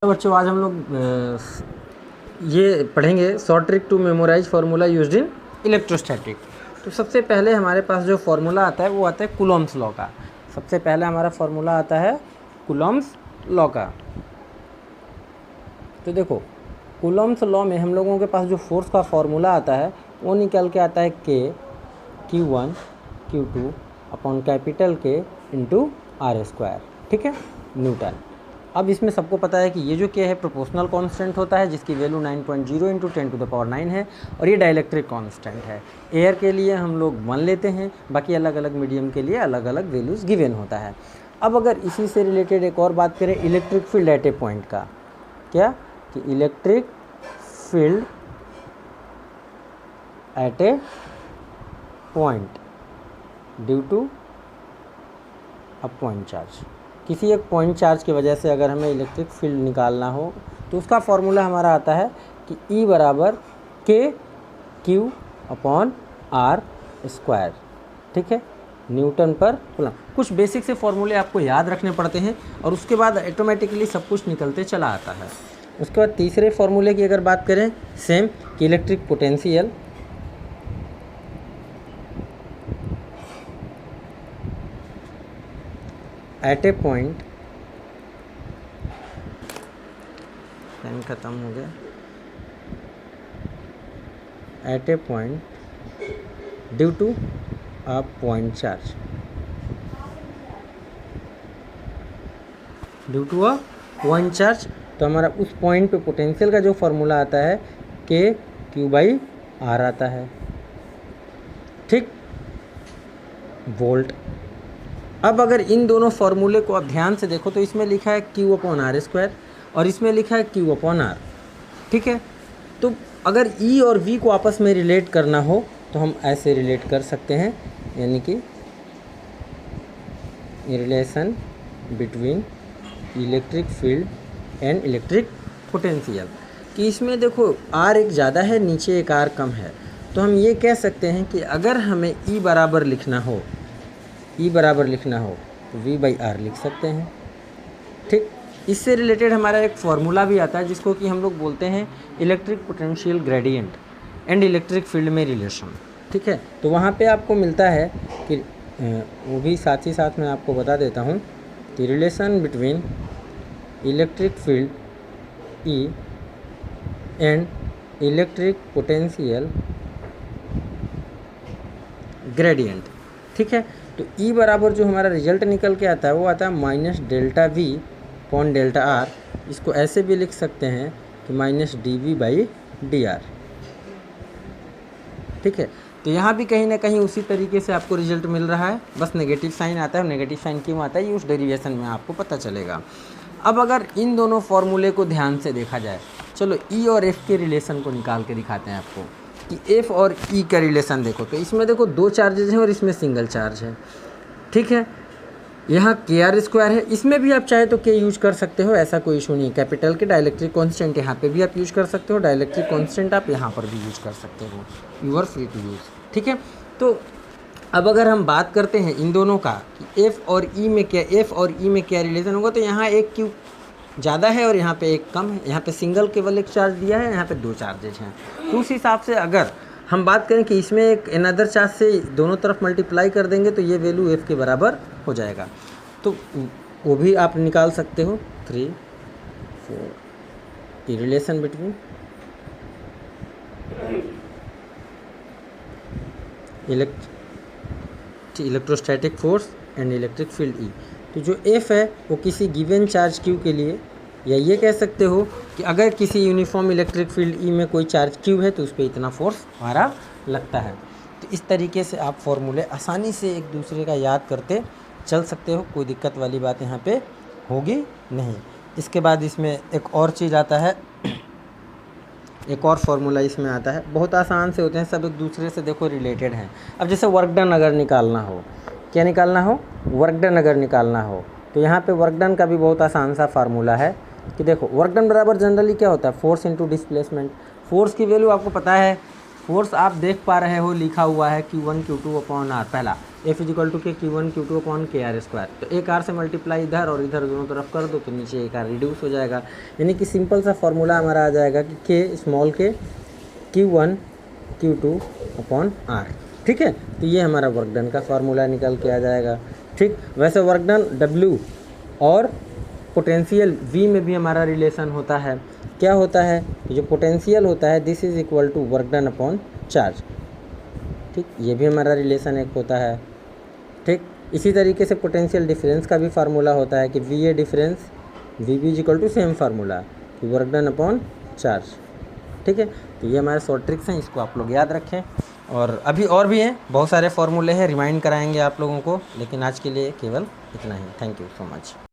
तो बच्चों आज हम लोग ये पढ़ेंगे short trick to memorise formula used in electrostatic. तो सबसे पहले हमारे पास जो फार्मूला आता है वो आता है कूलॉम्स लॉ का। सबसे पहले हमारा फार्मूला आता है कूलॉम्स लॉ का। तो देखो कूलॉम्स लॉ में हम लोगों के पास जो फोर्स का फार्मूला आता है वो निकल के आता है Q1 Q2 upon capital K into R square, ठीक है, न्यूटन। अब इसमें सबको पता है कि ये जो K है प्रोपोर्शनल कांस्टेंट होता है जिसकी वैल्यू 9.0 इंटू 10⁻⁹ है और ये डाइलेक्ट्रिक कांस्टेंट है। एयर के लिए हम लोग 1 लेते हैं, बाकी अलग अलग मीडियम के लिए अलग अलग वैल्यूज़ गिवन होता है। अब अगर इसी से रिलेटेड एक और बात करें electric field at a point का, क्या कि electric field at a point due to a point charge, किसी एक पॉइंट चार्ज की वजह से अगर हमें इलेक्ट्रिक फील्ड निकालना हो तो उसका फॉर्मूला हमारा आता है कि E बराबर KQ/R स्क्वायर, ठीक है, न्यूटन पर कूलम। कुछ बेसिक से फॉर्मूले आपको याद रखने पड़ते हैं और उसके बाद ऑटोमेटिकली सब कुछ निकलते चला आता है। उसके बाद तीसरे फॉर्मूले की अगर बात करें सेम कि electric potential at a point, time ख़त्म हो गया, at a point due to a point charge, due to a point charge. तो हमारा उस पॉइंट पे पोटेंशियल का जो फार्मूला आता है KQ/R आता है, ठीक, वोल्ट। अब अगर इन दोनों फार्मूले को आप ध्यान से देखो तो इसमें लिखा है Q/R स्क्वायर और इसमें लिखा है Q/R, ठीक है। तो अगर E और V को आपस में रिलेट करना हो तो हम ऐसे रिलेट कर सकते हैं, यानी कि relation between electric field and electric potential, कि इसमें देखो R एक ज़्यादा है, नीचे एक R कम है। तो हम ये कह सकते हैं कि अगर हमें E बराबर लिखना हो तो V/R लिख सकते हैं, ठीक। इससे रिलेटेड हमारा एक फार्मूला भी आता है जिसको कि हम लोग बोलते हैं electric potential gradient and electric field में रिलेशन, ठीक है। तो वहाँ पे आपको मिलता है कि वो भी साथ ही साथ मैं आपको बता देता हूँ कि relation between electric field E and electric potential gradient, ठीक है। तो E बराबर जो हमारा रिजल्ट निकल के आता है वो आता है -ΔV/ΔR। इसको ऐसे भी लिख सकते हैं कि -dV/dR, ठीक है। तो यहाँ भी कहीं ना कहीं उसी तरीके से आपको रिजल्ट मिल रहा है, बस नेगेटिव साइन आता है। और नेगेटिव साइन क्यों आता है ये उस डेरिवेशन में आपको पता चलेगा। अब अगर इन दोनों फार्मूले को ध्यान से देखा जाए, चलो E और F के रिलेशन को निकाल के दिखाते हैं आपको कि F और E का रिलेशन देखो। तो इसमें देखो 2 चार्जेज हैं और इसमें सिंगल चार्ज है, ठीक है। यहाँ KR स्क्वायर है, इसमें भी आप चाहे तो K यूज कर सकते हो, ऐसा कोई इशू नहीं। कैपिटल के डाइलेक्ट्रिक कांस्टेंट यहाँ पे भी आप यूज कर सकते हो, डाइलेक्ट्रिक कांस्टेंट आप यहाँ पर भी यूज कर सकते हो, you are free to use, ठीक है। तो अब अगर हम बात करते हैं इन दोनों का कि F और E में क्या रिलेशन होगा, तो यहाँ एक Q ज़्यादा है और यहाँ पे एक कम है। यहाँ पे सिंगल केवल एक चार्ज दिया है, यहाँ पे 2 चार्जेज हैं। तो उस हिसाब से अगर हम बात करें कि इसमें एक अनदर चार्ज से दोनों तरफ मल्टीप्लाई कर देंगे तो ये वैल्यू F के बराबर हो जाएगा। तो वो भी आप निकाल सकते हो 3 4 relation between electrostatic force and electric field E। तो जो F है वो किसी गिवन चार्ज Q के लिए, या ये कह सकते हो कि अगर किसी यूनिफॉर्म इलेक्ट्रिक फील्ड E में कोई चार्ज Q है तो उस पर इतना फोर्स हमारा लगता है। तो इस तरीके से आप फॉर्मूले आसानी से एक दूसरे का याद करते चल सकते हो, कोई दिक्कत वाली बात यहाँ पे होगी नहीं। इसके बाद इसमें एक और चीज़ आता है, एक और फार्मूला इसमें आता है, बहुत आसान से होते हैं सब, एक दूसरे से देखो रिलेटेड हैं। अब जैसे वर्क डन अगर निकालना हो, क्या निकालना हो, वर्क डन अगर निकालना हो, तो यहाँ पे वर्क डन का भी बहुत आसान सा फार्मूला है कि देखो वर्क डन बराबर जनरली क्या होता है, फोर्स इंटू डिस्प्लेसमेंट। फोर्स की वैल्यू आपको पता है, फोर्स आप देख पा रहे हो लिखा हुआ है Q1 Q2/R पहला, F इजिकल टू के Q1 Q2 अपॉन के आर स्क्वायर। तो एक आर से मल्टीप्लाई इधर और इधर दोनों तरफ कर दो तो नीचे एक आर रिड्यूस हो जाएगा। यानी कि सिंपल सा फॉर्मूला हमारा आ जाएगा कि के स्मॉल के Q1 Q2 अपॉन आर। ठीक है, तो ये हमारा वर्क डन का फार्मूला निकल के आ जाएगा। ठीक, वैसे वर्क डन W और पोटेंशियल V में भी हमारा रिलेशन होता है। क्या होता है, जो पोटेंशियल होता है this is equal to work done upon charge. ठीक, ये भी हमारा रिलेशन एक होता है। ठीक, इसी तरीके से पोटेंशियल डिफरेंस का भी फार्मूला होता है कि V A difference V B equal to same formula कि वर्क डन अपॉन चार्ज। ठीक है, तो ये हमारे शॉर्ट ट्रिक्स हैं, इसको आप लोग याद रखें। और अभी और भी हैं, बहुत सारे फार्मूले हैं, रिमाइंड कराएंगे आप लोगों को, लेकिन आज के लिए केवल इतना ही। Thank you so much.